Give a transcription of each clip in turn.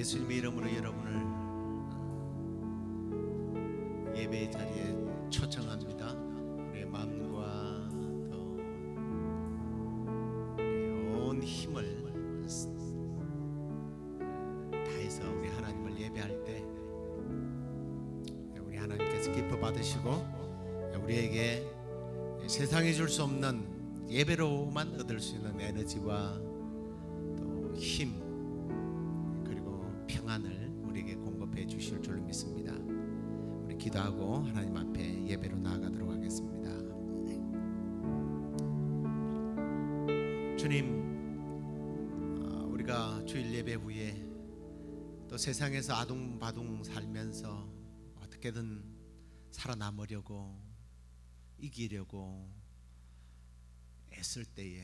예수님의 이름으로 여러분을 예배의 자리에 초청합니다. 우리의 마음과 또 우리의 온 힘을 다해서 우리 하나님을 예배할 때 우리 하나님께서 기뻐 받으시고 우리에게 세상이 줄 수 없는 예배로만 얻을 수 있는 에너지와 또 힘 그리고 평안을 우리에게 공급해 주실 줄로 믿습니다. 우리 기도하고 하나님 앞에 예배로 나아가도록 하겠습니다. 주님, 우리가 주일 예배 후에 또 세상에서 아둥바둥 살면서 어떻게든 살아남으려고 이기려고 애쓸 때에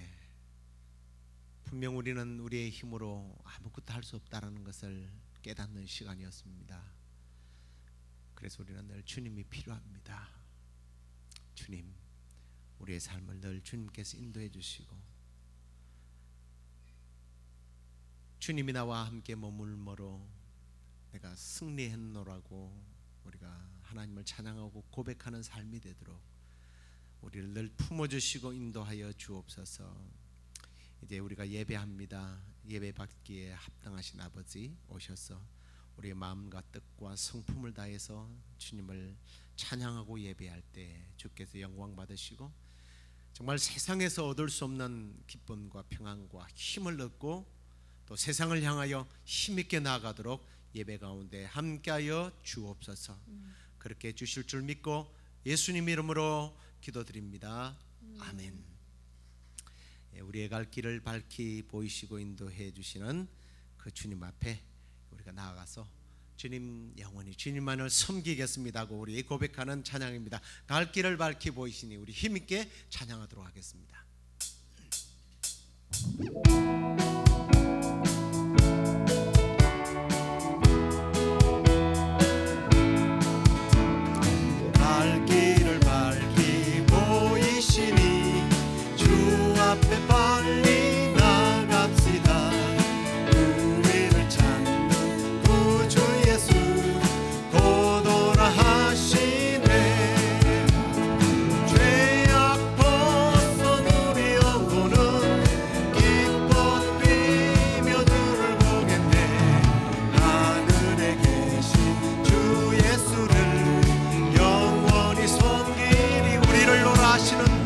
분명 우리는 우리의 힘으로 아무것도 할 수 없다는 것을 깨닫는 시간이었습니다. 그래서 우리는 늘 주님이 필요합니다. 주님, 우리의 삶을 늘 주님께서 인도해 주시고 주님이 나와 함께 머물므로 내가 승리했노라고 우리가 하나님을 찬양하고 고백하는 삶이 되도록 우리를 늘 품어주시고 인도하여 주옵소서. 이제 우리가 예배합니다. 예배 받기에 합당하신 아버지 오셔서 우리의 마음과 뜻과 성품을 다해서 주님을 찬양하고 예배할 때 주께서 영광 받으시고 정말 세상에서 얻을 수 없는 기쁨과 평안과 힘을 얻고 또 세상을 향하여 힘있게 나아가도록 예배 가운데 함께하여 주옵소서. 그렇게 주실 줄 믿고 예수님 이름으로 기도드립니다. 아멘. 우리의 갈 길을 밝히 보이시고 인도해 주시는 그 주님 앞에 우리가 나아가서 주님 영원히 주님만을 섬기겠습니다 하고 우리 고백하는 찬양입니다. 갈 길을 밝히 보이시니 우리 힘있게 찬양하도록 하겠습니다. 갈 길을 밝히 보이시니 주 앞에 빨리 나갑시다. 우리를 찾는 구주 예수 곧 오라 하시네. 죄악 벗은 우리 영혼은 기뻐 뛰며 주를 보겠네. 하늘에 계신 주 예수를 영원히 섬기리. 우리를 오라 하시는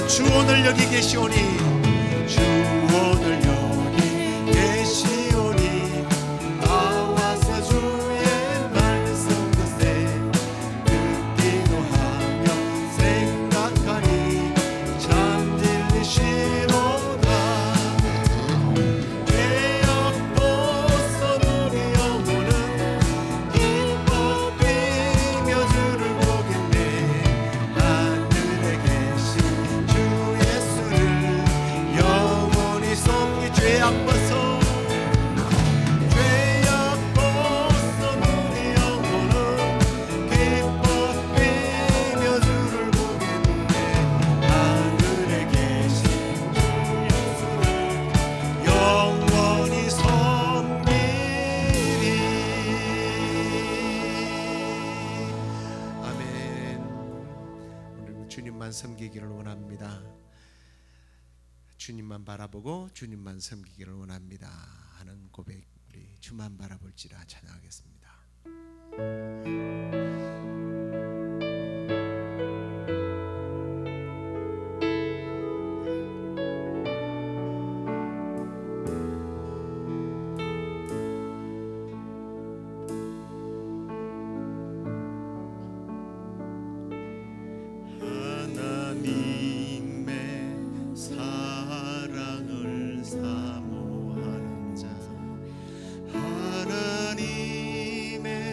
주 오늘 여기 계시오니 주 오늘 여기 계시오니 나와서 주의 말씀 듣세. 듣기도 하며 생각하니 참 들리시로다. 죄악 벗은 우리 영혼은 기뻐 뛰며 주를 보겠네. 하늘에 계신 죄악 벗어 우리 영혼은 기뻐 뛰며 주를 보겠네. 하늘에 계신 주 예수를 영원히 섬기리. 아멘. 오늘 주님만 섬기기를 원합니다. 주님만 바라보고 주님만 섬기기를 원합니다 하는 고백, 우리 주만 바라볼지라 찬양하겠습니다. 하나님의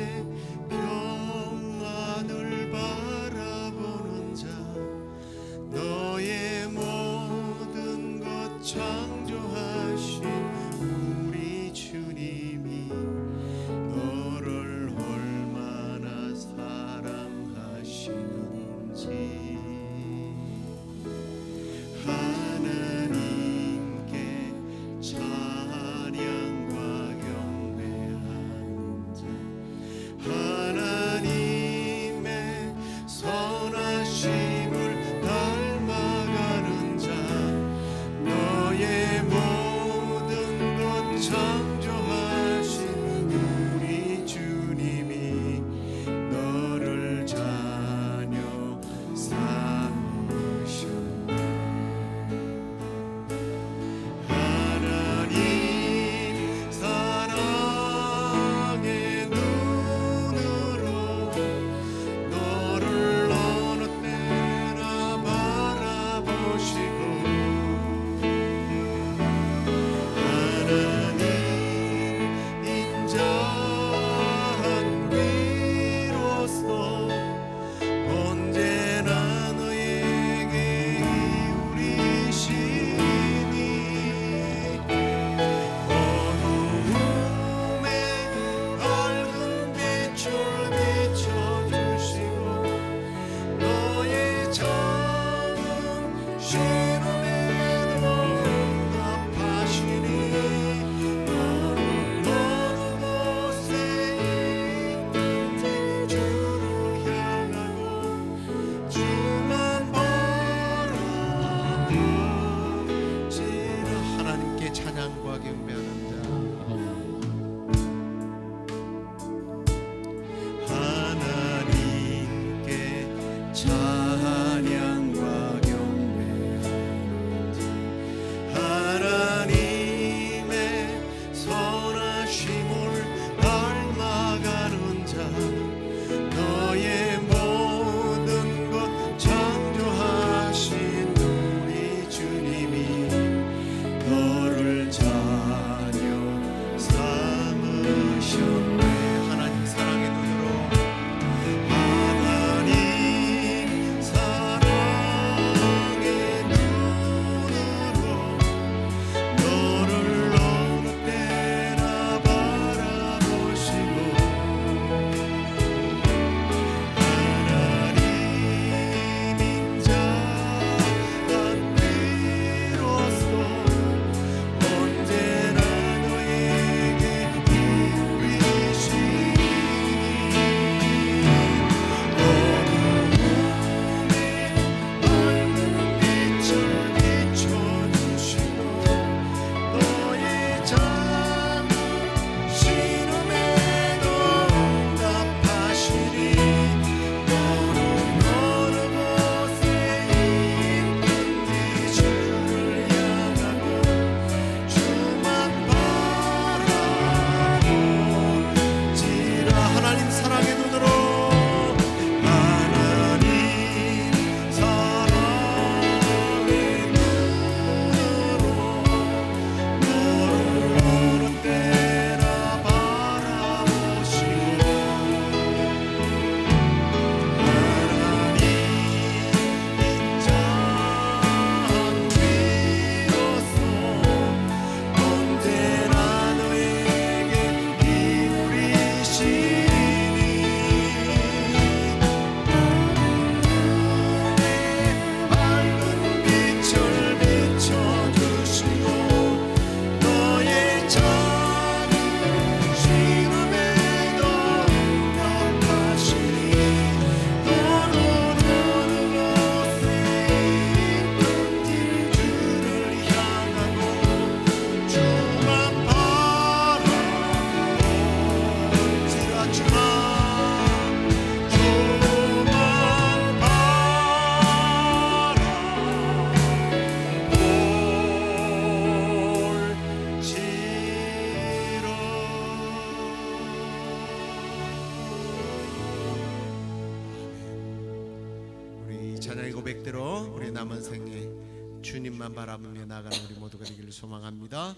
찬양의 고백대로 우리 남은 생에 주님만 바라보며 나가는 우리 모두가 되기를 소망합니다.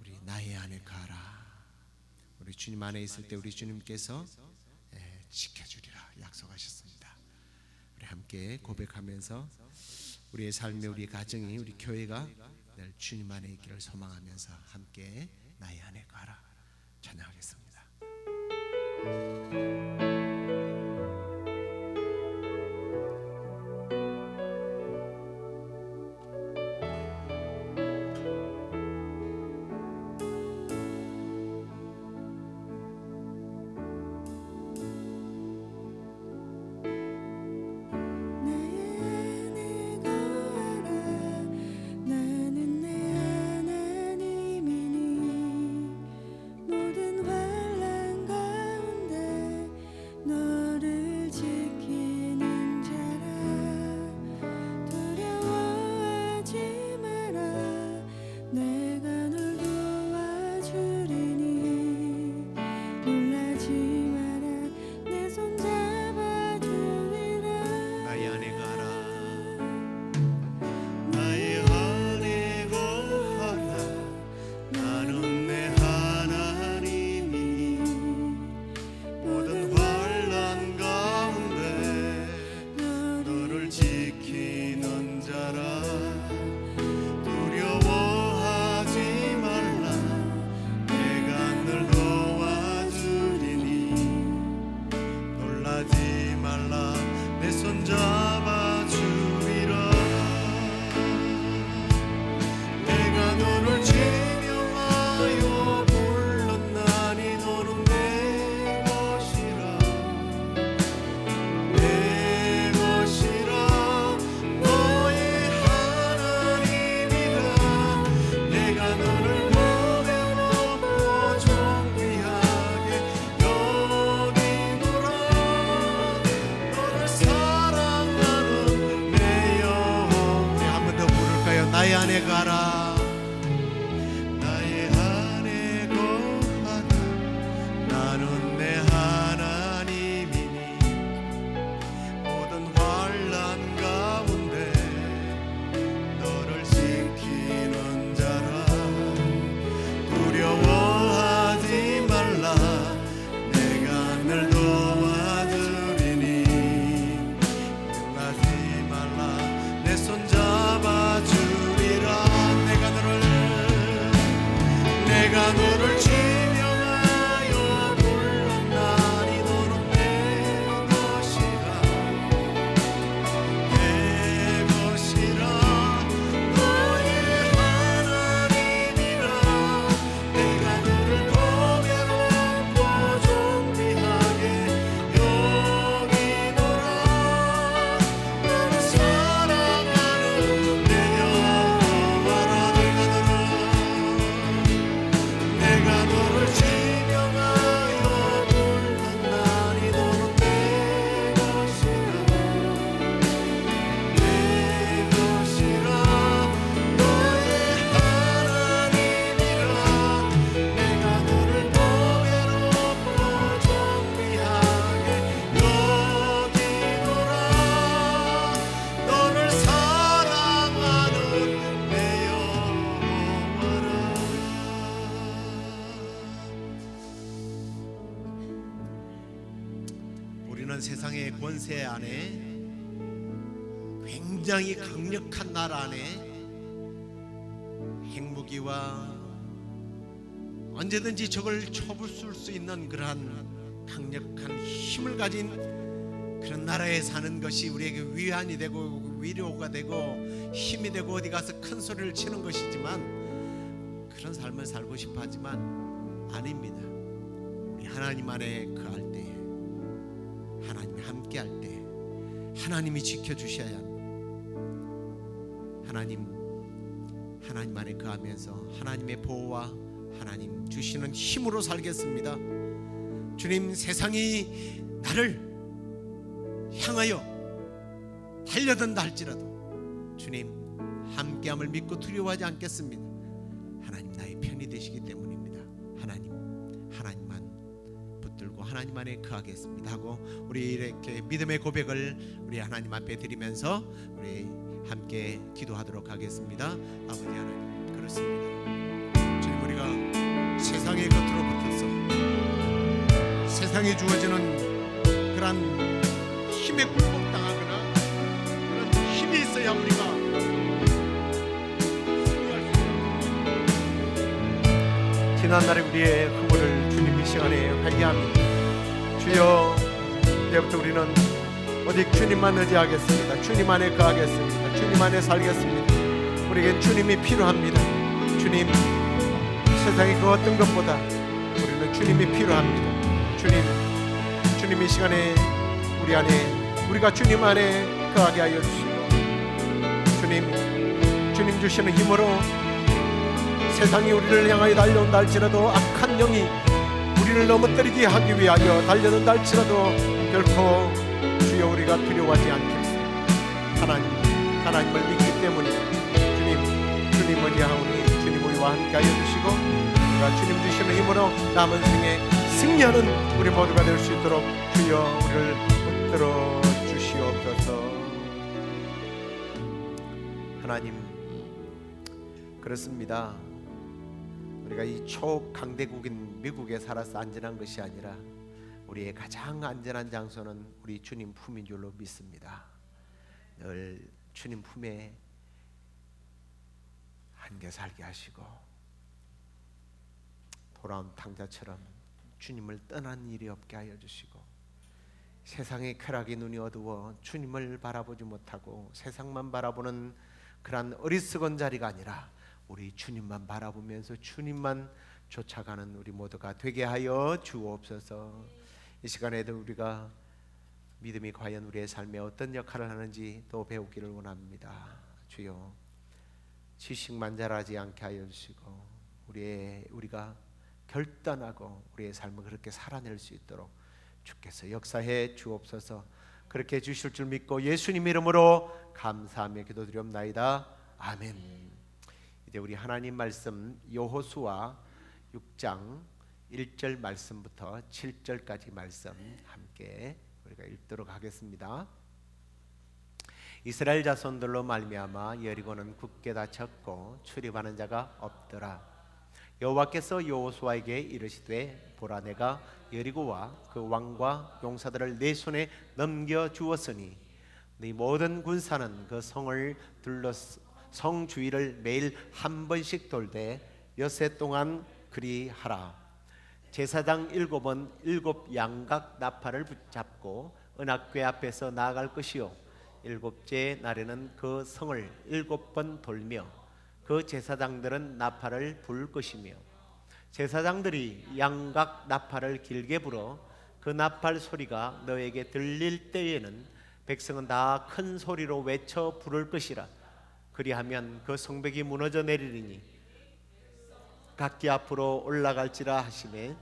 우리 나의 안에 가라. 우리 주님 안에 있을 때 우리 주님께서 지켜주리라 약속하셨습니다. 우리 함께 고백하면서 우리의 삶에 우리 가정이 우리 교회가 늘 주님 안에 있기를 소망하면서 함께 나의 안에 가라 찬양하겠습니다. 나의 안에 가라. 나의 안에 거하라. 나는 내 하나님이니 모든 환난 가운데 너를 지키는 자라. 두려워하지 말라. 내가 늘 도와주리니 놀라지 말라. 내 손 잡아주 내가 너를 지명하여 불렀나니 너는 내 것이라. 내 것이라. 너의 하나님이라. 내가 너를 보배롭고 존귀하게 여기노라. 너를 사랑하는 내 여호와라. 내가 너를 지명하여 불렀나니 너는 내 것이라. 내 것이라. 너의 하나님이라. 내가 너를 보배롭고 존귀하게 여기노라. 너를 사랑하는 내 여호와라. 우리는 세상의 권세 안에 굉장히 강력한 나라 안에 핵무기와 언제든지 적을 쳐부술 수 있는 그러한 강력한 힘을 가진 그런 나라에 사는 것이 우리에게 위안이 되고 위로가 되고 힘이 되고 어디 가서 큰 소리를 치는 것이지만 그런 삶을 살고 싶어 하지만 아닙니다. 우리 하나님 안에 거할 때에 하나님이 함께 할 때 하나님이 지켜주셔야 합니다. 하나님 안에 거하면서 하나님의 보호와 하나님 주시는 힘으로 살겠습니다. 주님, 세상이 나를 향하여 달려든다 할지라도 주님 함께함을 믿고 두려워하지 않겠습니다. 하나님 나의 편이 되시기 때문입니다. 하나님만 붙들고 하나님 안에 거하겠습니다 하고 우리 이렇게 믿음의 고백을 우리 하나님 앞에 드리면서 우리 함께 기도하도록 하겠습니다. 아버지 하나님, 그렇습니다. 주님, 우리가 세상의 겉으로 붙어서 세상에 주어지는 그런 힘에 굴복당하거나 그런 힘이 있어야 우리가 지난날에 우리의 허물을 주님 이 시간에 회개합니다. 주여, 이제부터 우리는 오직 주님만 의지하겠습니다. 주님 안에 거하겠습니다. 주님 안에 살겠습니다. 우리에겐 주님이 필요합니다. 주님, 세상의 그 어떤 것보다 우리는 주님이 필요합니다. 주님 이 시간에 우리 안에, 우리가 주님 안에 거하게 하여 주시고, 주님 주시는 힘으로 세상이 우리를 향하여 달려온다 할지라도, 악한 영이 우리를 넘어뜨리게 하기 위하여 달려온다 할지라도 결코 주여 우리가 두려워하지 않겠습니다. 하나님을 믿기 때문에 주님 의지하오니 주님 우리와 함께 하여 주시고, 우리가 주님 주시는 힘으로 남은 생에 승리하는 우리 모두가 될 수 있도록 주여 우리를 붙들어 주시옵소서. 하나님, 그렇습니다. 우리가 이 초강대국인 미국에 살아서 안전한 것이 아니라 우리의 가장 안전한 장소는 우리 주님 품인 줄로 믿습니다. 늘 주님 품에 함께 살게 하시고, 돌아온 탕자처럼 주님을 떠난 일이 없게 하여 주시고, 세상의 쾌락의 눈이 어두워 주님을 바라보지 못하고 세상만 바라보는 그런 어리석은 자리가 아니라 우리 주님만 바라보면서 주님만 쫓아가는 우리 모두가 되게 하여 주옵소서. 이 시간에도 우리가 믿음이 과연 우리의 삶에 어떤 역할을 하는지 또 배우기를 원합니다. 주여, 지식만잘하지 않게 하여 주시고, 우리가 결단하고 우리의 삶을 그렇게 살아낼 수 있도록 주께서 역사해 주옵소서. 그렇게 해주실 줄 믿고 예수님 이름으로 감사하며 기도드리옵나이다. 아멘. 이제 우리 하나님 말씀 여호수아 6장 1절 말씀부터 7절까지 말씀 함께 우리가 읽도록 하겠습니다. 이스라엘 자손들로 말미암아 여리고는 굳게 닫혔고 출입하는 자가 없더라. 여호와께서 여호수아에게 이르시되, 보라, 내가 여리고와 그 왕과 용사들을 내 손에 넘겨 주었으니 네 모든 군사는 그 성을 둘러서 성 주위를 매일 한 번씩 돌되 엿새 동안 그리하라. 제사장 7은 7 양각 나팔을 붙잡고 언약궤 앞에서 나아갈 것이요, 7째 날에는 그 성을 7번 돌며 그 제사장들은 나팔을 불 것이며, 제사장들이 양각 나팔을 길게 불어 그 나팔 소리가 너에게 들릴 때에는 백성은 다 큰 소리로 외쳐 부를 것이라. 그리하면 그 성벽이 무너져 내리리니 각기 앞으로 올라갈지라 하시매,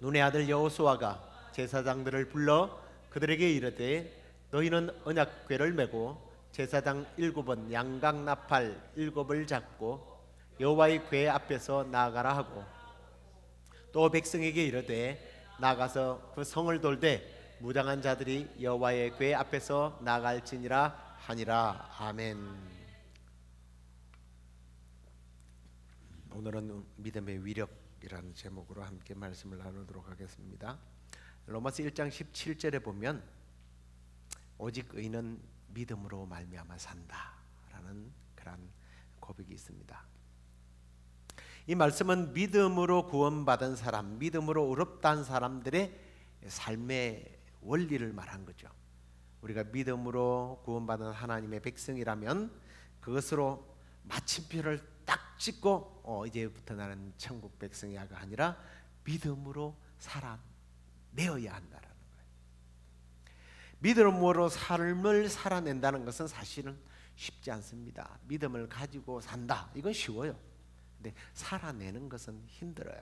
눈의 아들 여호수아가 제사장들을 불러 그들에게 이르되, 너희는 언약궤를 메고 제사장 7은 양각 나팔 7을 잡고 여호와의 궤 앞에서 나아가라 하고, 또 백성에게 이르되, 나가서 그 성을 돌되 무장한 자들이 여호와의 궤 앞에서 나갈지니라 하니라. 아멘. 오늘은 믿음의 위력이라는 제목으로 함께 말씀을 나누도록 하겠습니다. 로마서 1장 17절에 보면 오직 의인은 믿음으로 말미암아 산다라는 그런 고백이 있습니다. 이 말씀은 믿음으로 구원받은 사람, 믿음으로 의롭다는 사람들의 삶의 원리를 말한 거죠. 우리가 믿음으로 구원받은 하나님의 백성이라면 그것으로 마침표를 딱 찍고 이제부터 나는 천국 백성이가 아니라 믿음으로 살아내어야 한다라는 거예요. 믿음으로 삶을 살아낸다는 것은 사실은 쉽지 않습니다. 믿음을 가지고 산다, 이건 쉬워요. 근데 살아내는 것은 힘들어요.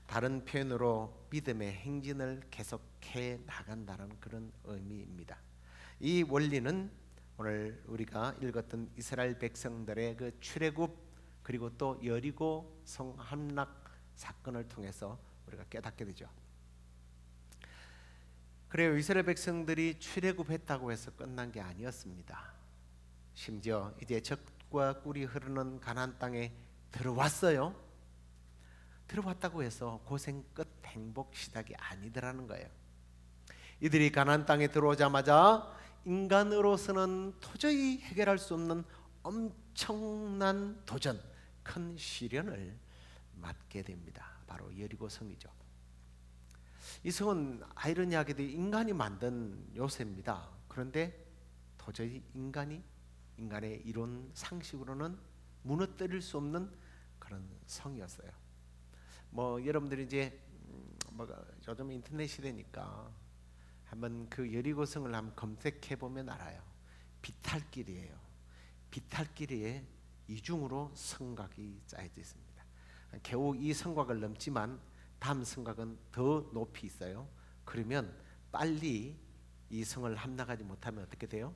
다른 표현으로 믿음의 행진을 계속해 나간다는 그런 의미입니다. 이 원리는 오늘 우리가 읽었던 이스라엘 백성들의 그 출애굽, 그리고 또 여리고 성 함락 사건을 통해서 우리가 깨닫게 되죠. 그래요. 이스라엘 백성들이 출애굽했다고 해서 끝난 게 아니었습니다. 심지어 이제 젖과 꿀이 흐르는 가나안 땅에 들어왔어요. 들어왔다고 해서 고생 끝 행복 시작이 아니더라는 거예요. 이들이 가나안 땅에 들어오자마자 인간으로서는 도저히 해결할 수 없는 엄청난 도전, 큰 시련을 맞게 됩니다. 바로 여리고 성이죠. 이 성은 아이러니하게도 인간이 만든 요새입니다. 그런데 도저히 인간의 이론 상식으로는 무너뜨릴 수 없는 그런 성이었어요. 뭐 여러분들이 이제 요즘 인터넷 시대니까 한번 그 여리고성을 한번 검색해 보면 알아요. 비탈길이에요. 비탈길에 이중으로 성곽이 짜여져 있습니다. 겨우 이 성곽을 넘지만 다음 성곽은 더 높이 있어요. 그러면 빨리 이 성을 함락하지 못하면 어떻게 돼요?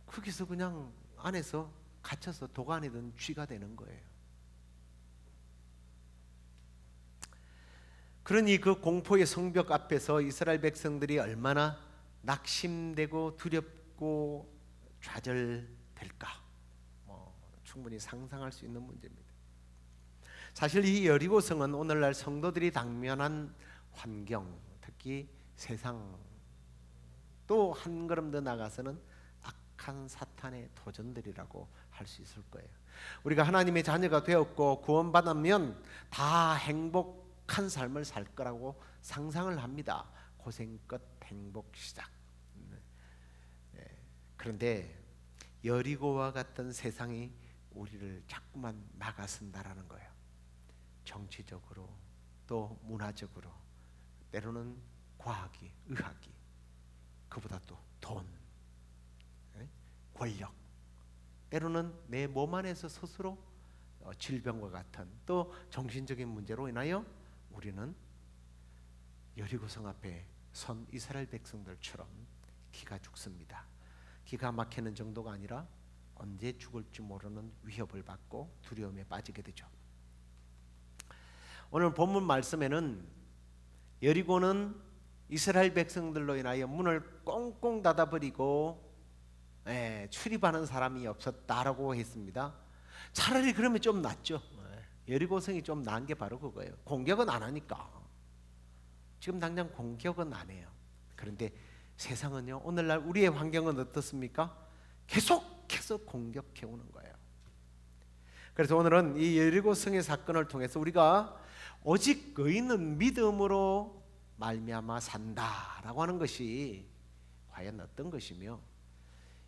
거기서 그냥 안에서 갇혀서 도가니든 쥐가 되는 거예요. 그러니 그 공포의 성벽 앞에서 이스라엘 백성들이 얼마나 낙심되고 두렵고 좌절될까, 충분히 상상할 수 있는 문제입니다. 사실 이 여리고성은 오늘날 성도들이 당면한 환경, 특히 세상, 또 한 걸음 더 나가서는 악한 사탄의 도전들이라고 할 수 있을 거예요. 우리가 하나님의 자녀가 되었고 구원받으면 다 행복한 삶을 살 거라고 상상을 합니다. 고생 끝 행복 시작. 그런데 여리고와 같은 세상이 우리를 자꾸만 막아선다라는 거예요. 정치적으로, 또 문화적으로, 때로는 과학이, 의학이, 그보다 또 돈, 권력, 때로는 내 몸 안에서 스스로 질병과 같은 또 정신적인 문제로 인하여 우리는 여리고성 앞에 선 이스라엘 백성들처럼 기가 죽습니다. 기가 막히는 정도가 아니라 언제 죽을지 모르는 위협을 받고 두려움에 빠지게 되죠. 오늘 본문 말씀에는 여리고는 이스라엘 백성들로 인하여 문을 꽁꽁 닫아버리고 출입하는 사람이 없었다라고 했습니다. 차라리 그러면 좀 낫죠. 여리고성이 좀 나은 게 바로 그거예요. 공격은 안 하니까. 지금 당장 공격은 안 해요. 그런데 세상은요, 오늘날 우리의 환경은 어떻습니까? 계속해서 공격해 오는 거예요. 그래서 오늘은 이 여리고성의 사건을 통해서 우리가 오직 의인은 믿음으로 말미암아 산다라고 하는 것이 과연 어떤 것이며,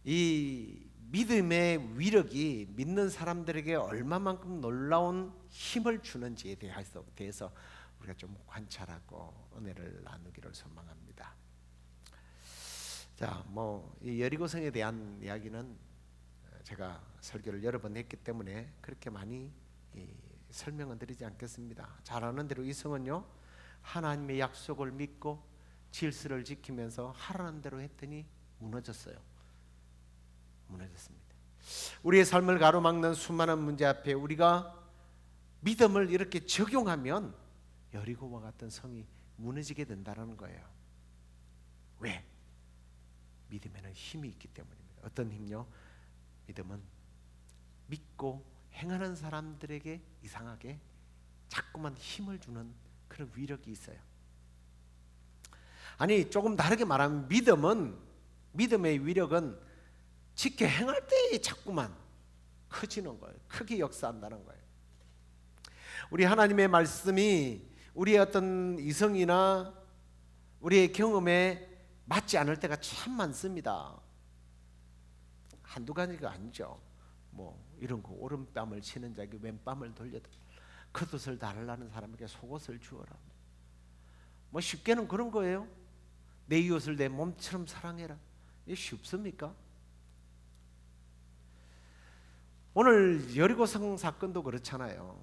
이 믿음의 위력이 믿는 사람들에게 얼마만큼 놀라운 힘을 주는지에 대해서 우리가 좀 관찰하고 은혜를 나누기를 소망합니다. 자, 이 여리고성에 대한 이야기는 제가 설교를 여러 번 했기 때문에 그렇게 많이 설명은 드리지 않겠습니다. 잘 아는 대로 이 성은요, 하나님의 약속을 믿고 질서를 지키면서 하라는 대로 했더니 무너졌어요. 무너졌습니다. 우리의 삶을 가로막는 수많은 문제 앞에 우리가 믿음을 이렇게 적용하면 여리고와 같은 성이 무너지게 된다는 거예요. 왜? 믿음에는 힘이 있기 때문입니다. 어떤 힘요? 믿음은 믿고 행하는 사람들에게 이상하게 자꾸만 힘을 주는 그런 위력이 있어요. 아니, 조금 다르게 말하면 믿음의 위력은 지켜 행할 때 자꾸만 커지는 거예요. 크게 역사한다는 거예요. 우리 하나님의 말씀이 우리의 어떤 이성이나 우리의 경험에 맞지 않을 때가 참 많습니다. 한두 가지가 아니죠. 이런 거, 오른뺨을 치는 자에게 왼뺨을 돌려도 겉옷을 달라는 사람에게 속옷을 주어라. 쉽게는 그런 거예요. 내 이웃을 내 몸처럼 사랑해라. 이게 쉽습니까? 오늘 여리고성 사건도 그렇잖아요.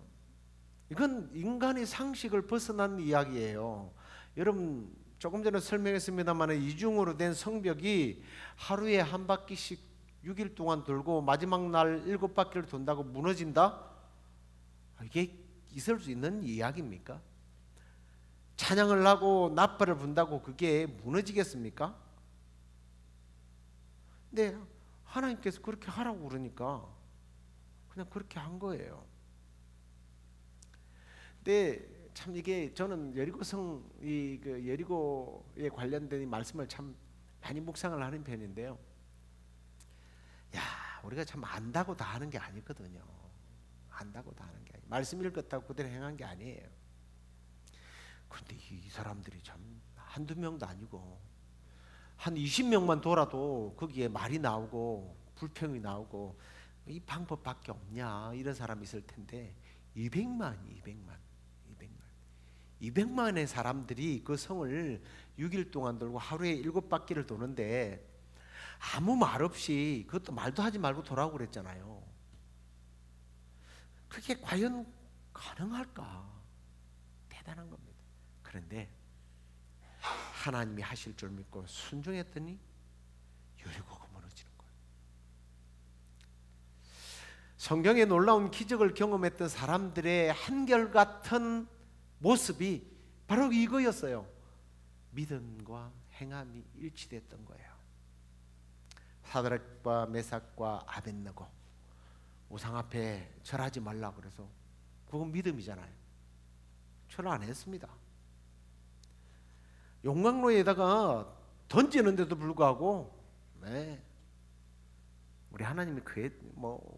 이건 인간의 상식을 벗어난 이야기예요. 여러분, 조금 전에 설명했습니다만 이중으로 된 성벽이 하루에 한 바퀴씩 6일 동안 돌고 마지막 날 7바퀴를 돈다고 무너진다? 이게 있을 수 있는 이야기입니까? 찬양을 하고 나팔을 분다고 그게 무너지겠습니까? 근데 하나님께서 그렇게 하라고 그러니까 그냥 그렇게 한 거예요. 근데 참 이게 저는 여리고성 그 여리고에 관련된 이 말씀을 참 많이 묵상을 하는 편인데요. 야, 우리가 참 안다고 다 하는 게 아니거든요. 안다고 다 하는 게 아니에요. 말씀 읽었다고 그대로 행한 게 아니에요. 그런데 이 사람들이 참 한두 명도 아니고 한 20명만 돌아도 거기에 말이 나오고 불평이 나오고 이 방법밖에 없냐 이런 사람이 있을 텐데 200만의 사람들이 그 성을 6일 동안 돌고 하루에 7바퀴를 도는데 아무 말 없이 그것도 말도 하지 말고 돌아오고 그랬잖아요. 그게 과연 가능할까? 대단한 겁니다. 그런데 하나님이 하실 줄 믿고 순종했더니 여리고가 무너지는 거예요. 성경에 놀라운 기적을 경험했던 사람들의 한결같은 모습이 바로 이거였어요. 믿음과 행함이 일치됐던 거예요. 사드락과 메삭과 아벳느고 우상 앞에 절하지 말라 그래서 그건 믿음이잖아요. 절 안 했습니다. 용광로에다가 던지는데도 불구하고 우리 하나님이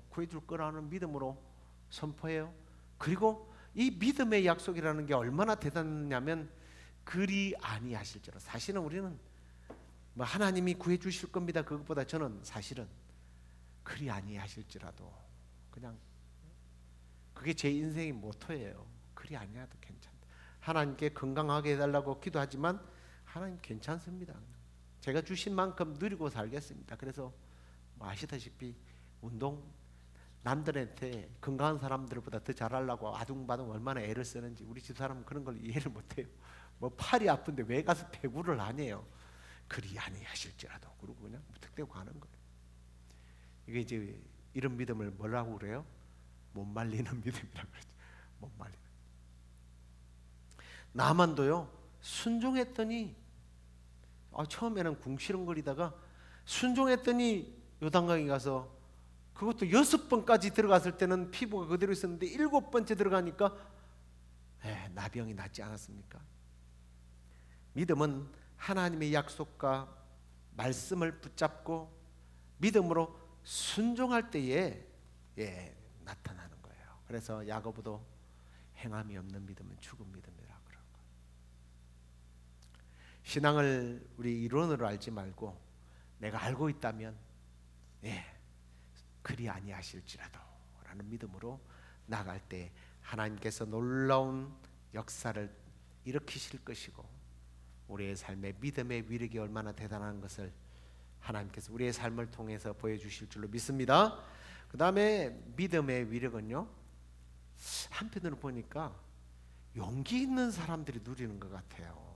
구해줄 거라는 믿음으로 선포해요. 그리고 이 믿음의 약속이라는 게 얼마나 대단하냐면 그리 아니하실지라. 사실은 우리는 하나님이 구해주실 겁니다. 그것보다 저는 사실은 그리 아니하실지라도 그냥 그게 제 인생의 모토예요. 그리 아니하도 괜찮다. 하나님께 건강하게 해달라고 기도하지만 하나님 괜찮습니다. 제가 주신 만큼 누리고 살겠습니다. 그래서 아시다시피 운동 남들한테 건강한 사람들보다 더 잘하려고 아둥바둥 얼마나 애를 쓰는지 우리 집 사람은 그런 걸 이해를 못해요. 팔이 아픈데 왜 가서 배구를 안 해요? 그리 아니하실지라도 그러고 그냥 무턱대고 가는 거예요. 이게 이제 이런 믿음을 뭐라고 그래요? 못 말리는 믿음이라고 그러죠. 못 말리는. 나만도요 순종했더니 처음에는 궁시렁거리다가 순종했더니 요단강에 가서 그것도 6번까지 들어갔을 때는 피부가 그대로 있었는데 7번째 들어가니까 나병이 낫지 않았습니까? 믿음은 하나님의 약속과 말씀을 붙잡고 믿음으로 순종할 때에 나타나는 거예요. 그래서 야고보도 행함이 없는 믿음은 죽은 믿음이라 그런 거예요. 신앙을 우리 이론으로 알지 말고 내가 알고 있다면 그리 아니하실지라도 라는 믿음으로 나갈 때 하나님께서 놀라운 역사를 일으키실 것이고 우리의 삶의 믿음의 위력이 얼마나 대단한 것을 하나님께서 우리의 삶을 통해서 보여주실 줄로 믿습니다. 그 다음에 믿음의 위력은요 한편으로 보니까 용기 있는 사람들이 누리는 것 같아요.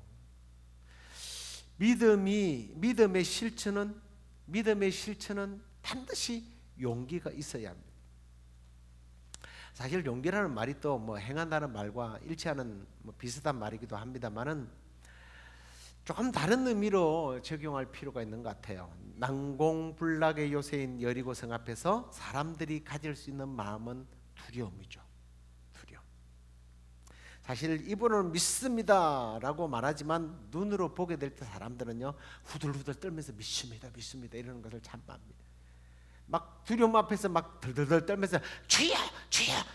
믿음의 실천은 반드시 용기가 있어야 합니다. 사실 용기라는 말이 또 행한다는 말과 일치하는 비슷한 말이기도 합니다만은 조금 다른 의미로 적용할 필요가 있는 것 같아요. 난공불락의 요새인 여리고성 앞에서 사람들이 가질 수 있는 마음은 두려움이죠. 두려움. 사실 입으로는 믿습니다라고 말하지만 눈으로 보게 될 때 사람들은요 후들후들 떨면서 믿습니다 이러는 것을 참 압니다. 막 두려움 앞에서 막 덜덜덜 떨면서 주여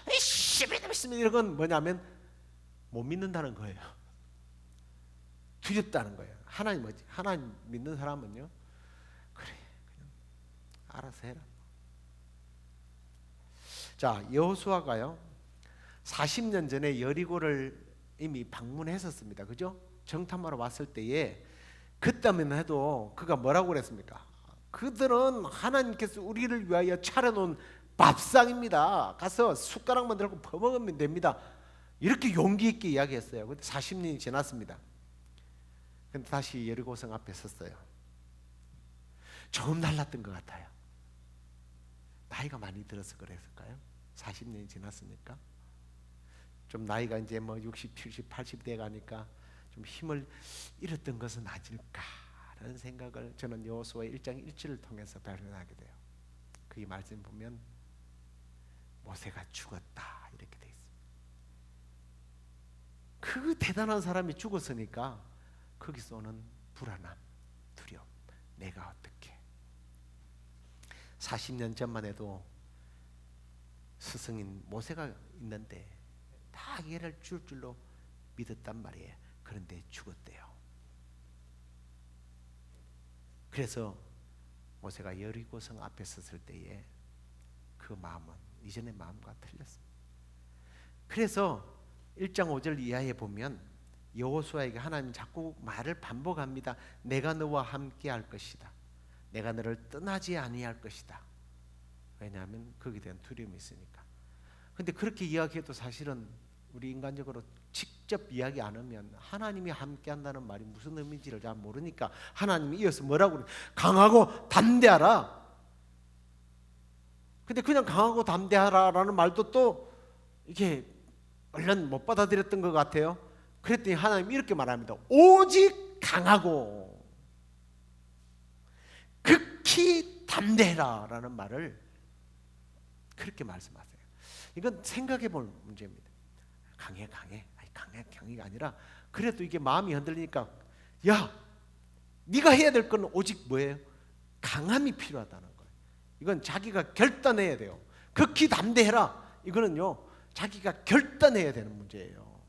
믿습니다 이런 건 뭐냐면 못 믿는다는 거예요. 두렵다는 거예요. 하나님 믿는 사람은요 그래 그냥 알아서 해라. 자, 여호수아가요 40년 전에 여리고를 이미 방문했었습니다. 그죠? 정탐하러 왔을 때에 그때만 해도 그가 뭐라고 그랬습니까? 그들은 하나님께서 우리를 위하여 차려놓은 밥상입니다. 가서 숟가락만 들고 퍼먹으면 됩니다. 이렇게 용기 있게 이야기했어요. 근데 40년이 지났습니다. 근데 다시 여리고성 앞에 섰어요. 조금 달랐던 것 같아요. 나이가 많이 들어서 그랬을까요? 40년이 지났으니까 좀 나이가 이제 60, 70, 80대 가니까 좀 힘을 잃었던 것은 아닐까라는 생각을 저는 여호수아 1장 1절을 통해서 발견하게 돼요. 그 말씀 보면 모세가 죽었다 이렇게 돼 있습니다. 그 대단한 사람이 죽었으니까 거기서 오는 불안함, 두려움, 내가 어떻게 40년 전만 해도 스승인 모세가 있는데 다 얘를 줄 줄로 믿었단 말이에요. 그런데 죽었대요. 그래서 모세가 여리고성 앞에 섰을 때에 그 마음은 이전의 마음과 틀렸습니다. 그래서 1장 5절 이하에 보면 여호수아에게 하나님 자꾸 말을 반복합니다. 내가 너와 함께 할 것이다. 내가 너를 떠나지 아니할 것이다. 왜냐하면 거기에 대한 두려움이 있으니까. 근데 그렇게 이야기해도 사실은 우리 인간적으로 직접 이야기 안 하면 하나님이 함께 한다는 말이 무슨 의미인지를 잘 모르니까 하나님이 이어서 뭐라고 그래? 강하고 담대하라. 근데 그냥 강하고 담대하라라는 말도 또 이게 얼른 못 받아들였던 것 같아요. 그랬더니 하나님이 이렇게 말합니다. 오직 강하고 극히 담대해라라는 말을 그렇게 말씀하세요. 이건 생각해 볼 문제입니다. 강해가 아니라 그래도 이게 마음이 흔들리니까 야, 네가 해야 될 건 오직 뭐예요? 강함이 필요하다는 거예요. 이건 자기가 결단해야 돼요. 극히 담대해라. 이거는요, 자기가 결단해야 되는 문제예요.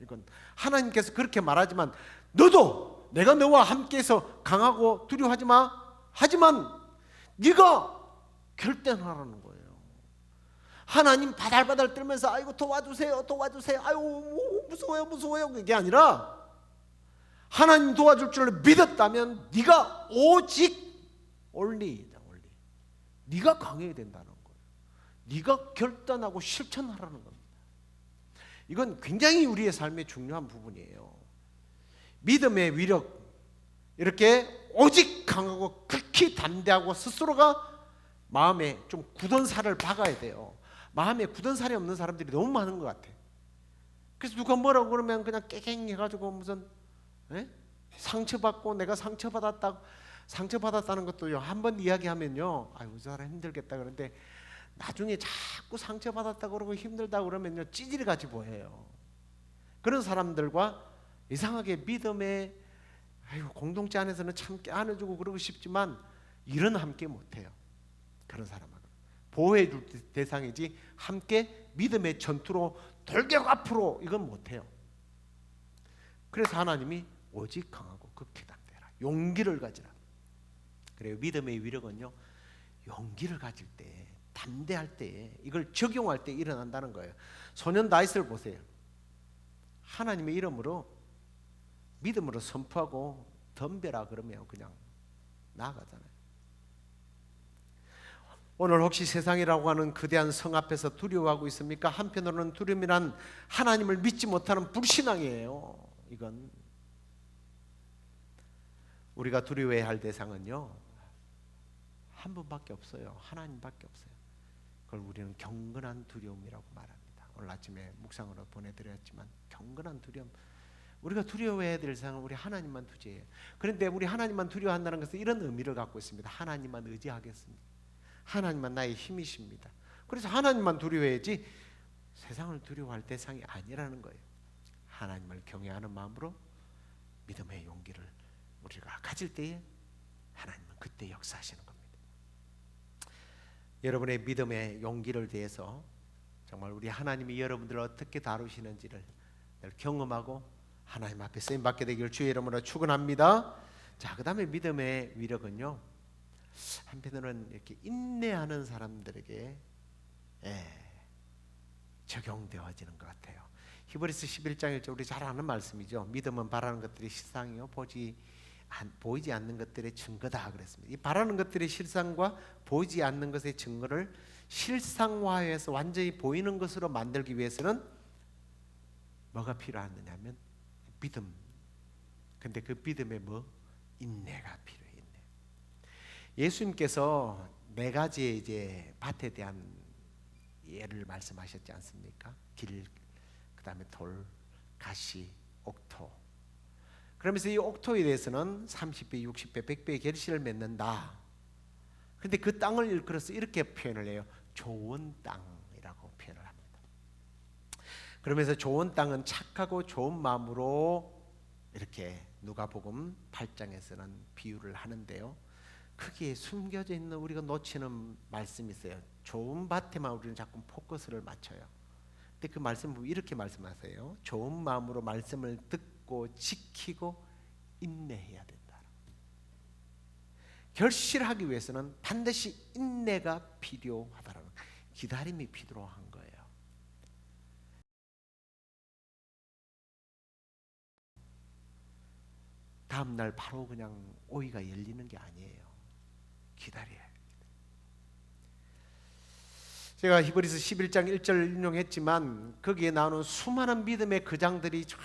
이건 하나님께서 그렇게 말하지만 너도 내가 너와 함께해서 강하고 두려워하지 마. 하지만 네가 결단하라는 거예요. 하나님 바달바달 떨면서 아이고 도와주세요. 아이고 무서워요. 그게 아니라 하나님 도와줄 줄 믿었다면 네가 오직 only 네가 강해야 된다는 거예요. 네가 결단하고 실천하라는 겁니다. 이건 굉장히 우리의 삶의 중요한 부분이에요. 믿음의 위력, 이렇게 오직 강하고 극히 담대하고 스스로가 마음에 좀 굳은 살을 박아야 돼요. 마음에 굳은 살이 없는 사람들이 너무 많은 것 같아. 그래서 누가 뭐라고 그러면 그냥 깨갱해가지고 무슨 상처받고 내가 상처받았다는 것도요, 한번 이야기하면요, 아이고 저 사람 힘들겠다 그런데 나중에 자꾸 상처받았다 그러고 힘들다 그러면요 찌질이같이 보여요. 그런 사람들과 이상하게 믿음의 공동체 안에서는 참 안아주고 그러고 싶지만 일은 함께 못해요. 그런 사람하고 보호해 줄 대상이지 함께 믿음의 전투로 돌격 앞으로 이건 못해요. 그래서 하나님이 오직 강하고 극히 담대하라, 용기를 가지라. 그래요. 믿음의 위력은요, 용기를 가질 때, 담대할 때, 이걸 적용할 때 일어난다는 거예요. 소년 다윗을 보세요. 하나님의 이름으로 믿음으로 선포하고 덤벼라 그러면 그냥 나아가잖아요. 오늘 혹시 세상이라고 하는 거대한 성 앞에서 두려워하고 있습니까? 한편으로는 두려움이란 하나님을 믿지 못하는 불신앙이에요. 이건 우리가 두려워해야 할 대상은요, 한 분밖에 없어요. 하나님밖에 없어요. 그걸 우리는 경건한 두려움이라고 말합니다. 오늘 아침에 묵상으로 보내드렸지만 경건한 두려움, 우리가 두려워해야 될 대상은 우리 하나님만 두지예요. 그런데 우리 하나님만 두려워한다는 것은 이런 의미를 갖고 있습니다. 하나님만 의지하겠습니다. 하나님만 나의 힘이십니다. 그래서 하나님만 두려워해야지 세상을 두려워할 대상이 아니라는 거예요. 하나님을 경외하는 마음으로 믿음의 용기를 우리가 가질 때에 하나님은 그때 역사하시는 겁니다. 여러분의 믿음의 용기를 대해서 정말 우리 하나님이 여러분들을 어떻게 다루시는지를 늘 경험하고 하나님 앞에 쓰임받게 되기를 주의 이름으로 축원합니다. 자, 그 다음에 믿음의 위력은요, 한편으로는 이렇게 인내하는 사람들에게 적용되어지는 것 같아요. 히브리서 11장 1절 우리 잘 아는 말씀이죠. 믿음은 바라는 것들이 실상이요 보이지 않는 것들의 증거다 그랬습니다. 이 바라는 것들의 실상과 보이지 않는 것의 증거를 실상화해서 완전히 보이는 것으로 만들기 위해서는 뭐가 필요하느냐면 믿음. 근데 그 믿음에 인내가 필요해요. 인내. 예수님께서 네 가지의 이제 밭에 대한 예를 말씀하셨지 않습니까? 길, 그다음에 돌, 가시, 옥토, 그러면서 이 옥토에 대해서는 30배, 60배, 100배의 결실을 맺는다. 그런데 그 땅을 일컬어서 이렇게 표현을 해요. 좋은 땅이라고 표현을 합니다. 그러면서 좋은 땅은 착하고 좋은 마음으로 이렇게 누가복음 8장에서는 비유를 하는데요. 크게 숨겨져 있는 우리가 놓치는 말씀이 있어요. 좋은 밭에만 우리는 자꾸 포커스를 맞춰요. 근데 그 말씀 보면 이렇게 말씀하세요. 좋은 마음으로 말씀을 듣고 지키고 인내해야 된다. 결실하기 위해서는 반드시 인내가 필요하다라는, 기다림이 필요한 거예요. 다음 날 바로 그냥 오이가 열리는 게 아니에요. 기다려야 해요. 제가 히브리서 11장 1절을 인용했지만 거기에 나오는 수많은 믿음의 거장들이 쫙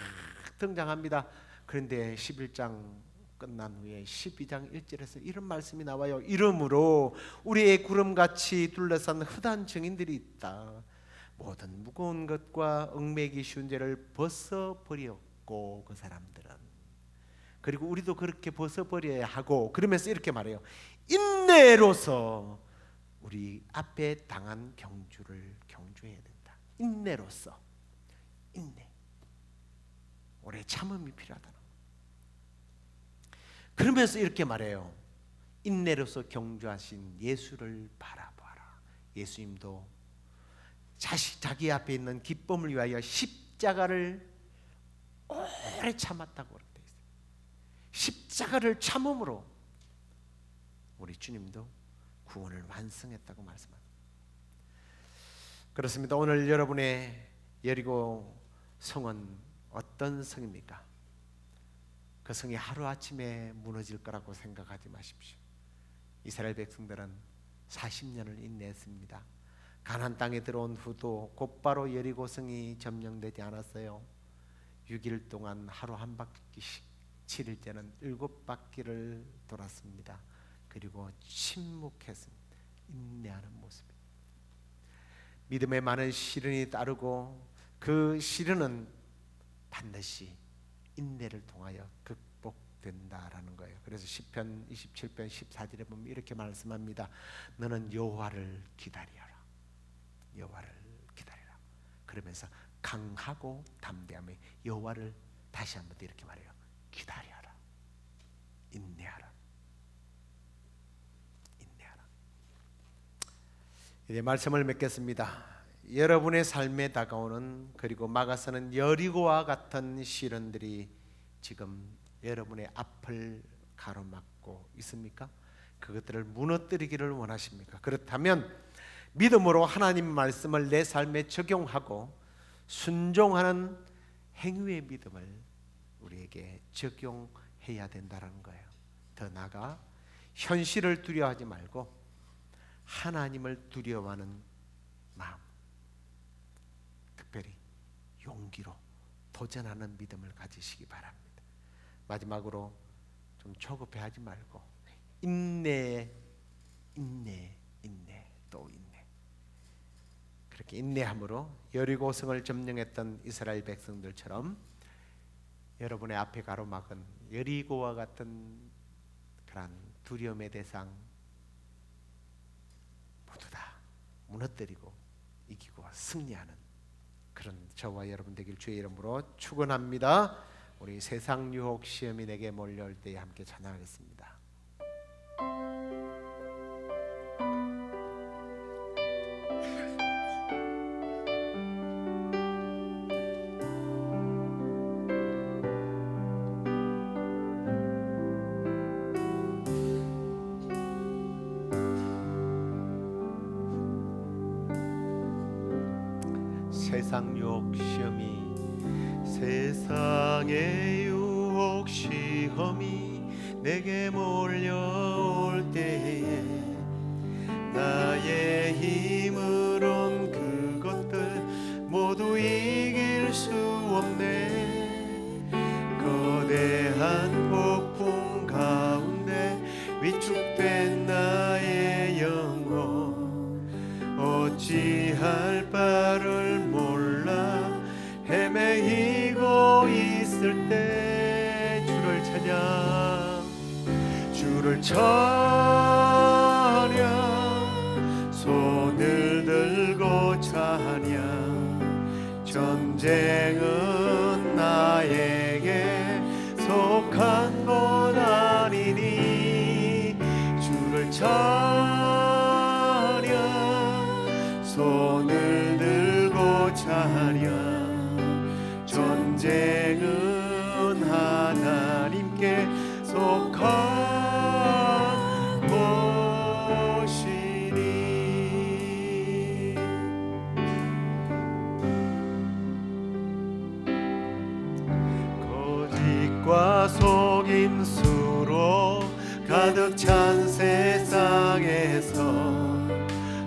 등장합니다. 그런데 11장 끝난 후에 12장 1절에서 이런 말씀이 나와요. 이러므로 우리의 구름같이 둘러싼 흩한 증인들이 있다. 모든 무거운 것과 얽매기 쉬운 죄를 벗어버렸고, 그 사람들은, 그리고 우리도 그렇게 벗어버려야 하고, 그러면서 이렇게 말해요. 인내로서 우리 앞에 당한 경주를 경주해야 된다. 인내로서, 인내, 오래 참음이 필요하다. 그러면서 이렇게 말해요. 인내로서 경주하신 예수를 바라봐라. 예수님도 자기 앞에 있는 기쁨을 위하여 십자가를 오래 참았다고 그렇게 되어 있어요. 십자가를 참음으로 우리 주님도 구원을 완성했다고 말씀합니다. 그렇습니다. 오늘 여러분의 여리고 성은 어떤 성입니까? 그 성이 하루아침에 무너질 거라고 생각하지 마십시오. 이스라엘 백성들은 40년을 인내했습니다. 가나안 땅에 들어온 후도 곧바로 여리고 성이 점령되지 않았어요. 6일 동안 하루 한 바퀴씩, 7일째는 7바퀴를 돌았습니다. 그리고 침묵했습니다. 인내하는 모습입니다. 믿음에 많은 시련이 따르고 그 시련은 반드시 인내를 통하여 극복된다라는 거예요. 그래서 시편 27편 14절에 보면 이렇게 말씀합니다. 너는 여호와를 기다려라. 여호와를 기다려라. 그러면서 강하고 담대함에 여호와를 다시 한번 이렇게 말해요. 기다려라. 인내하라. 인내하라. 이제 말씀을 맺겠습니다. 여러분의 삶에 다가오는, 그리고 막아서는 여리고와 같은 시련들이 지금 여러분의 앞을 가로막고 있습니까? 그것들을 무너뜨리기를 원하십니까? 그렇다면 믿음으로 하나님 말씀을 내 삶에 적용하고 순종하는 행위의 믿음을 우리에게 적용해야 된다는 거예요. 더 나아가 현실을 두려워하지 말고 하나님을 두려워하는 마음, 특별히 용기로 도전하는 믿음을 가지시기 바랍니다. 마지막으로 좀 조급해하지 말고 인내, 또 인내. 그렇게 인내함으로 여리고성을 점령했던 이스라엘 백성들처럼 여러분의 앞에 가로막은 여리고와 같은 그런 두려움의 대상 모두 다 무너뜨리고 이기고 승리하는 그런 저와 여러분 되길 주의 이름으로 축원합니다. 우리 세상 유혹 시험이 내게 몰려올 때에 함께 찬양하겠습니다. 세상 유혹 시험이, 세상의 유혹 시험이 내게 몰려올 때에 나의 힘으론 그것들 모두 이길 수 없네. 거대한 폭풍 가운데 위축된 나의 영혼 어찌할 바를 몰라 헤매이고 있을 때 주를 찬양, 주를 찬양, 손을 들고 찬양. 전쟁은 나에게 속한 것 아니니 주를 찬양, 손을 들고 찬양. 전쟁은 하나님께 속한 것이니. 거짓과 속임수로 가득 찬 세상에서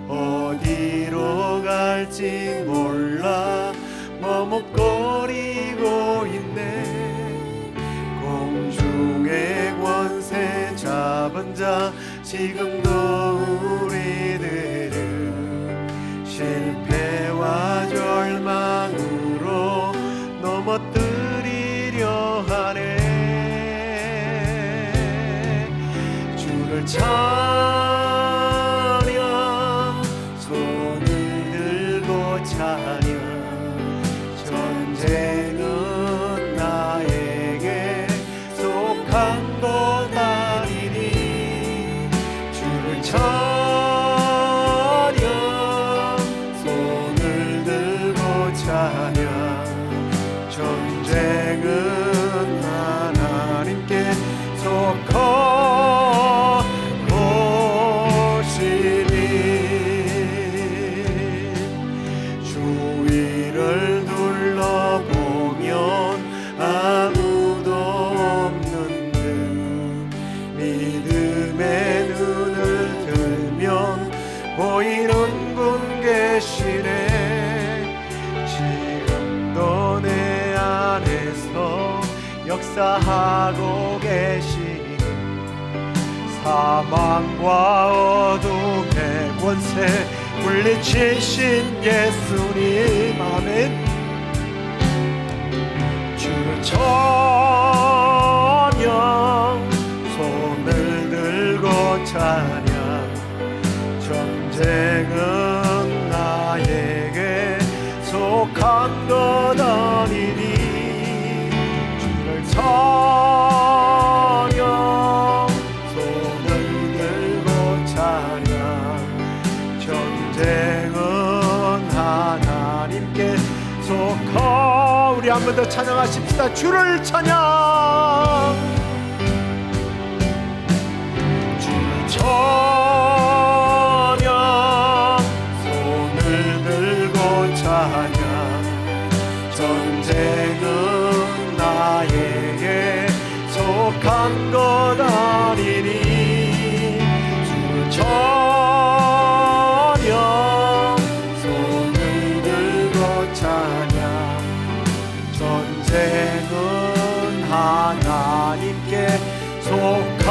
어디로 갈지 몰라 머뭇거리고 있네. 공중의 권세 잡은 자 지금도 우리들은 실패와 절망으로 넘어뜨리려 하네. 주를 찬양, 손을 들고 찬양. 전쟁은 나에게 속한 것 아니니 주를 찬양, 손을 들고 찬양. 전쟁은 하나님께 속한 것이니. 주위를 둘러보면 아무도 없는 듯 믿음의 눈을 들면 보이는 분 계시네. 지금도 내 안에서 역사하고 계시니 사망과 어둠의 권세 물리치신 예수님. 아멘. 주를 찬양, 손을 들고 찬양. 전쟁은 나에게 속한 것 아니니 주를 찬양, 손을 들고 찬양. 전쟁은 하나님께 속한. 우리 한 번 더 찬양하십시다. 주를 찬양, 주를 찬양, 손을 들고 찬양. 전쟁은 나에게 속한 것 아니니 주를 찬양, 손을 들고 찬양. 전쟁은 하나님께 속한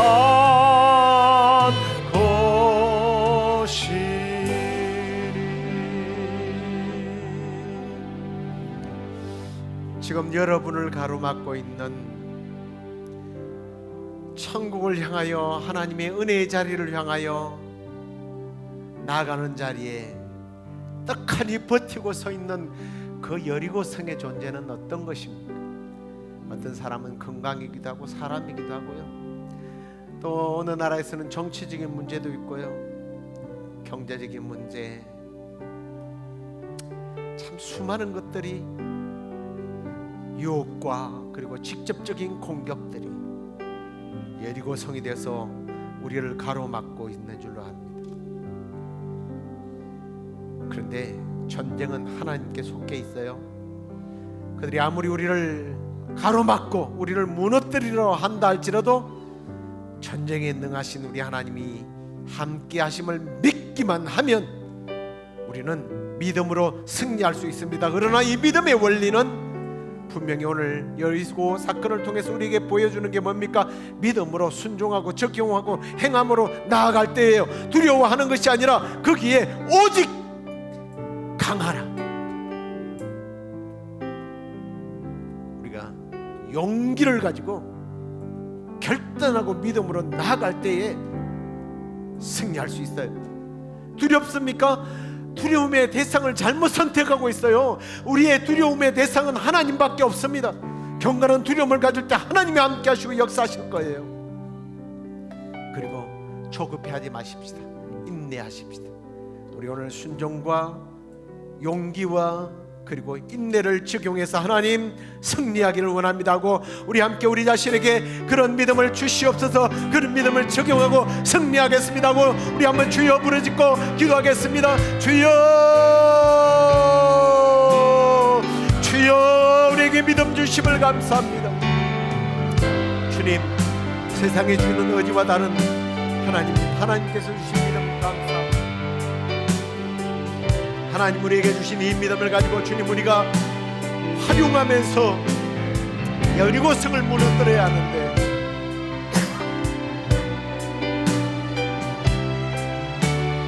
것이니. 지금 여러분을 가로막고 있는 천국을 향하여 하나님의 은혜의 자리를 향하여 나아가는 자리에 떡하니 버티고 서 있는 그 여리고성의 존재는 어떤 것입니까? 어떤 사람은 건강이기도 하고 사람이기도 하고요. 또 어느 나라에서는 정치적인 문제도 있고요. 경제적인 문제, 참 수많은 것들이 유혹과 그리고 직접적인 공격들이 여리고성이 돼서 우리를 가로막고 있는 줄로 압니다. 그런데 전쟁은 하나님께 속해 있어요. 그들이 아무리 우리를 가로막고 우리를 무너뜨리려 한다 할지라도 전쟁에 능하신 우리 하나님이 함께 하심을 믿기만 하면 우리는 믿음으로 승리할 수 있습니다. 그러나 이 믿음의 원리는 분명히 오늘 여리고 사건을 통해서 우리에게 보여주는 게 뭡니까? 믿음으로 순종하고 적용하고 행함으로 나아갈 때예요. 두려워하는 것이 아니라 거기에 오직 강하라. 우리가 용기를 가지고 결단하고 믿음으로 나아갈 때에 승리할 수 있어요. 두렵습니까? 두려움의 대상을 잘못 선택하고 있어요. 우리의 두려움의 대상은 하나님밖에 없습니다. 경건한 두려움을 가질 때 하나님이 함께 하시고 역사하실 거예요. 그리고 조급해하지 마십시다. 인내하십시다. 우리 오늘 순종과 용기와 그리고 인내를 적용해서 하나님 승리하기를 원합니다 하고 우리 함께 우리 자신에게 그런 믿음을 주시옵소서. 그런 믿음을 적용하고 승리하겠습니다 하고 우리 한번 주여 부르짖고 기도하겠습니다. 주여, 주여, 우리에게 믿음 주심을 감사합니다. 주님, 세상에 주는 의지와 다른 하나님께서 주신 믿음 감사합니다. 하나님 우리에게 주신 이 믿음을 가지고 주님 우리가 활용하면서 여리고성을 무너뜨려야 하는데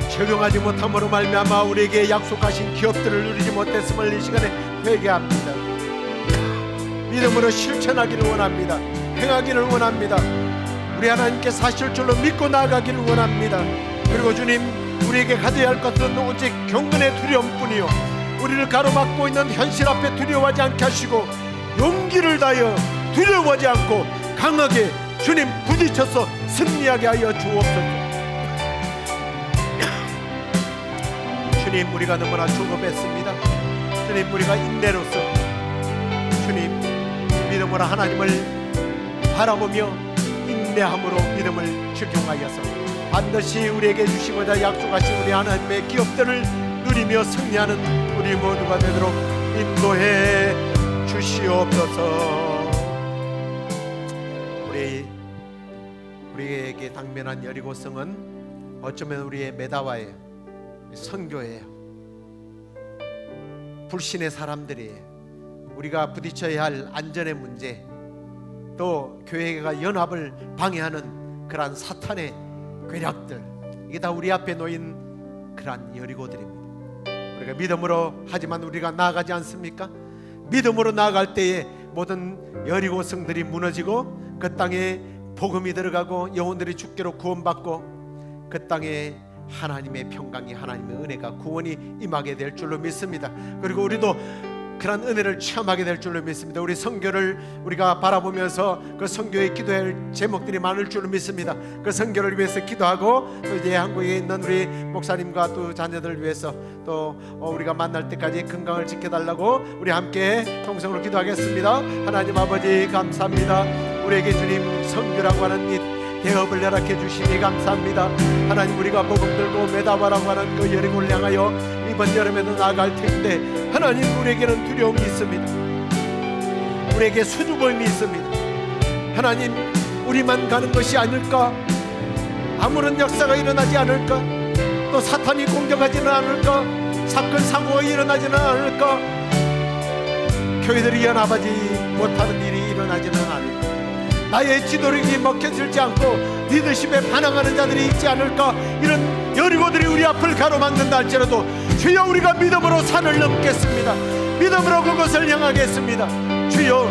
적용하지 못함으로 말미암아 우리에게 약속하신 기업들을 누리지 못했음을 이 시간에 회개합니다. 믿음으로 실천하기를 원합니다. 행하기를 원합니다. 우리 하나님께 사실 줄로 믿고 나아가기를 원합니다. 그리고 주님, 우리에게 가져야 할 것은 오직 경건의 두려움뿐이요, 우리를 가로막고 있는 현실 앞에 두려워하지 않게 하시고 용기를 다하여 두려워하지 않고 강하게 주님 부딪혀서 승리하게 하여 주옵소서. 주님, 우리가 너무나 조급했습니다. 주님, 우리가 인내로서 주님 믿음으로 하나님을 바라보며 인내함으로 믿음을 적용하여서 반드시 우리에게 주시고자 약속하신 우리 하나님의 기업들을 누리며 승리하는 우리 모두가 되도록 인도해 주시옵소서. 우리에게 당면한 여리고성은 어쩌면 우리의 메다와예요. 선교예요. 불신의 사람들이에요. 우리가 부딪혀야 할 안전의 문제, 또 교회가 연합을 방해하는 그러한 사탄의 괴략들, 이게 다 우리 앞에 놓인 그러한 여리고들입니다. 우리가 믿음으로 하지만 우리가 나아가지 않습니까? 믿음으로 나아갈 때에 모든 여리고성들이 무너지고 그 땅에 복음이 들어가고 영혼들이 주께로 구원받고 그 땅에 하나님의 평강이, 하나님의 은혜가, 구원이 임하게 될 줄로 믿습니다. 그리고 우리도 그런 은혜를 체험하게 될 줄로 믿습니다. 우리 선교를 우리가 바라보면서 그 선교에 기도할 제목들이 많을 줄로 믿습니다. 그 선교를 위해서 기도하고 또 이제 한국에 있는 우리 목사님과 또 자녀들을 위해서 또 우리가 만날 때까지 건강을 지켜달라고 우리 함께 통성으로 기도하겠습니다. 하나님 아버지 감사합니다. 우리에게 주님 선교라고 하는 이 대업을 허락해 주시니 감사합니다. 하나님, 우리가 복음 들고 메다바라고 하는 그 여리고를 향하여 이번 여름에도 나아갈 텐데 하나님, 우리에게는 두려움이 있습니다. 우리에게 수줍음이 있습니다. 하나님, 우리만 가는 것이 아닐까? 아무런 역사가 일어나지 않을까? 또 사탄이 공격하지는 않을까? 사건 사고가 일어나지는 않을까? 교회들이 연합하지 못하는 일이 일어나지는 않을까? 나의 지도력이 먹혀지지 않고 리더십에 반항하는 자들이 있지 않을까? 이런 여리고들이 우리 앞을 가로막는다 할지라도 주여, 우리가 믿음으로 산을 넘겠습니다. 믿음으로 그것을 향하겠습니다. 주여,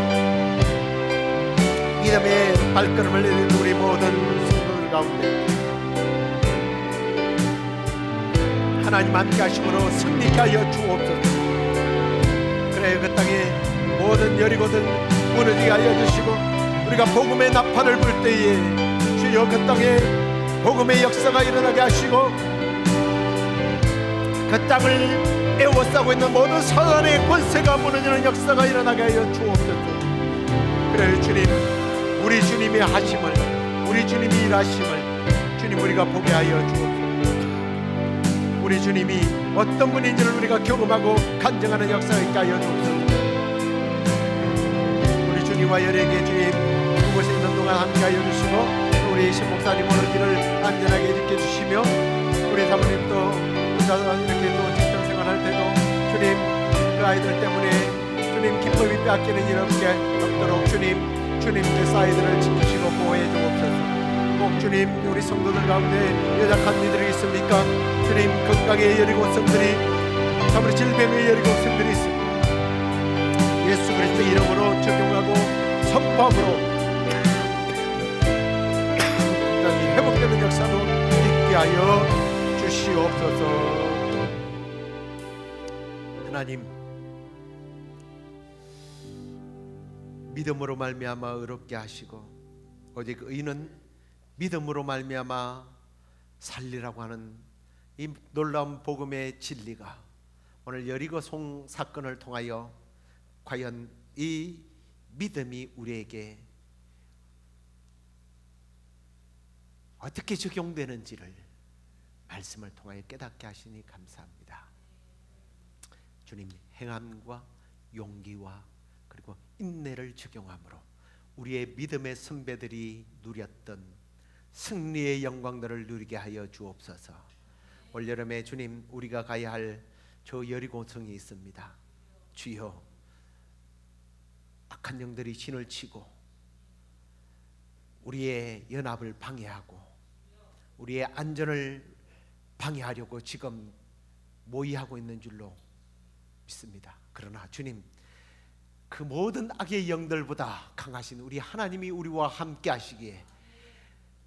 믿음의 발걸음을 내딛는 우리 모든 성도들 가운데 하나님 함께 하심으로 승리케 하여 주옵소서. 그래, 그 땅에 모든 여리고들 무너지게 하여 주시고 우리가 복음의 나팔을 불 때에 주여 그 땅에 복음의 역사가 일어나게 하시고 그 땅을 에워싸고 있는 모든 사단의 권세가 무너지는 역사가 일어나게 하여 주옵소서. 그래 주님, 우리 주님의 하심을, 우리 주님이 일하심을 주님 우리가 보게 하여 주옵소서. 우리 주님이 어떤 분인지를 우리가 경험하고 간증하는 역사가 있게 하여 주옵소서. 우리 주님과 여러에게 주님 그곳에 있는 동안 함께하여 주시고 우리 신목사님 오늘 길을 안전하게 지켜주시며 우리 사모님도 이렇게 또 직장생활할 때도 주님 그 아이들 때문에 주님 기쁨이 빼앗기는 일 없도록 주님께서 아이들을 지키시고 보호해 주옵소서. 꼭 주님, 우리 성도들 가운데 연약한 이들이 있습니까? 주님, 건강의 여리고성들이, 참으로 질병의 여리고성들이 있습니다. 예수 그리스도 이름으로 적용하고 선포함으로 역사도 있게 하여 주시옵소서. 하나님, 믿음으로 말미암아 의롭게 하시고 오직 의인은 믿음으로 말미암아 살리라고 하는 이 놀라운 복음의 진리가 오늘 여리고 송 사건을 통하여 과연 이 믿음이 우리에게 어떻게 적용되는지를 말씀을 통하여 깨닫게 하시니 감사합니다. 주님, 행함과 용기와 그리고 인내를 적용함으로 우리의 믿음의 선배들이 누렸던 승리의 영광들을 누리게 하여 주옵소서. 올여름에 주님, 우리가 가야 할 저 여리고성이 있습니다. 주여, 악한 영들이 진을 치고 우리의 연합을 방해하고 우리의 안전을 방해하려고 지금 모의하고 있는 줄로 믿습니다. 그러나 주님, 그 모든 악의 영들보다 강하신 우리 하나님이 우리와 함께 하시기에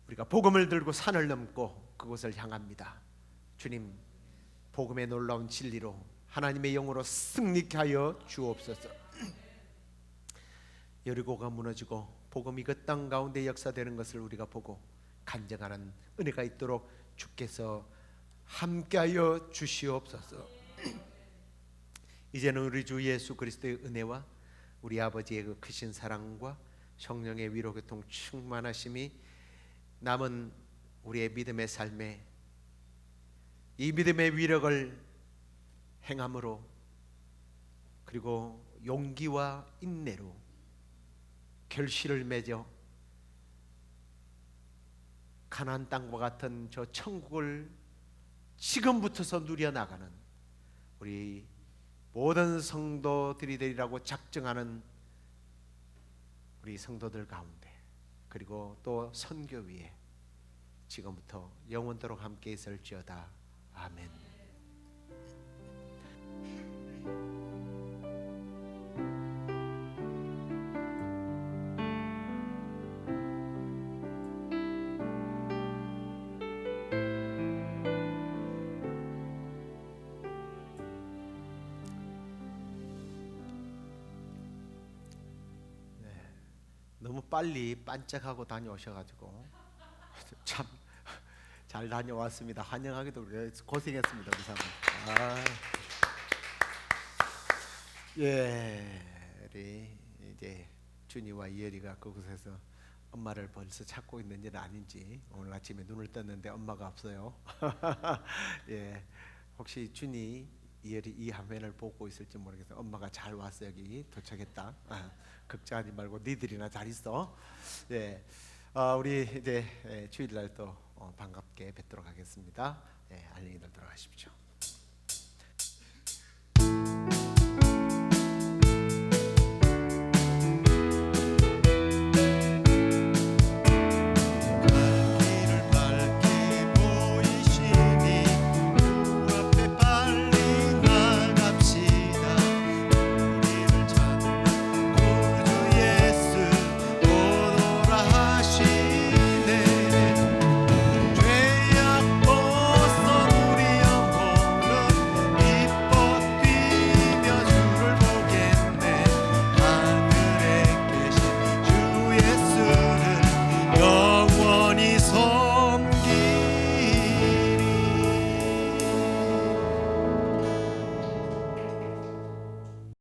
우리가 복음을 들고 산을 넘고 그곳을 향합니다. 주님, 복음의 놀라운 진리로 하나님의 영으로 승리케 하여 주옵소서. 여리고가 무너지고 복음이 그 땅 가운데 역사되는 것을 우리가 보고 간증하는 은혜가 있도록 주께서 함께하여 주시옵소서. 이제는 우리 주 예수 그리스도의 은혜와 우리 아버지의 그 크신 사랑과 성령의 위로 교통 충만하심이 남은 우리의 믿음의 삶에 이 믿음의 위력을 행함으로 그리고 용기와 인내로 결실을 맺어 가나안 땅과 같은 저 천국을 지금부터서 누려나가는 우리 모든 성도들이 되리라고 작정하는 우리 성도들 가운데 그리고 또 선교위에 지금부터 영원토록 함께 있을지어다. 아멘. 너무 빨리 반짝하고 다녀오셔가지고 참 잘 다녀왔습니다. 환영하기도 그래. 고생했습니다, 우리 사람. 우리 이제 준이와 이열이가 그곳에서 엄마를 벌써 찾고 있는지는 아닌지 오늘 아침에 눈을 떴는데 엄마가 없어요. 혹시 준이, 이열이 이 화면을 보고 있을지 모르겠어요. 엄마가 잘 왔어, 여기 도착했다. 걱정하지 말고 니들이나 잘 있어. 우리 이제 주일날 또 반갑게 뵙도록 하겠습니다. 안녕히 들어가십시오.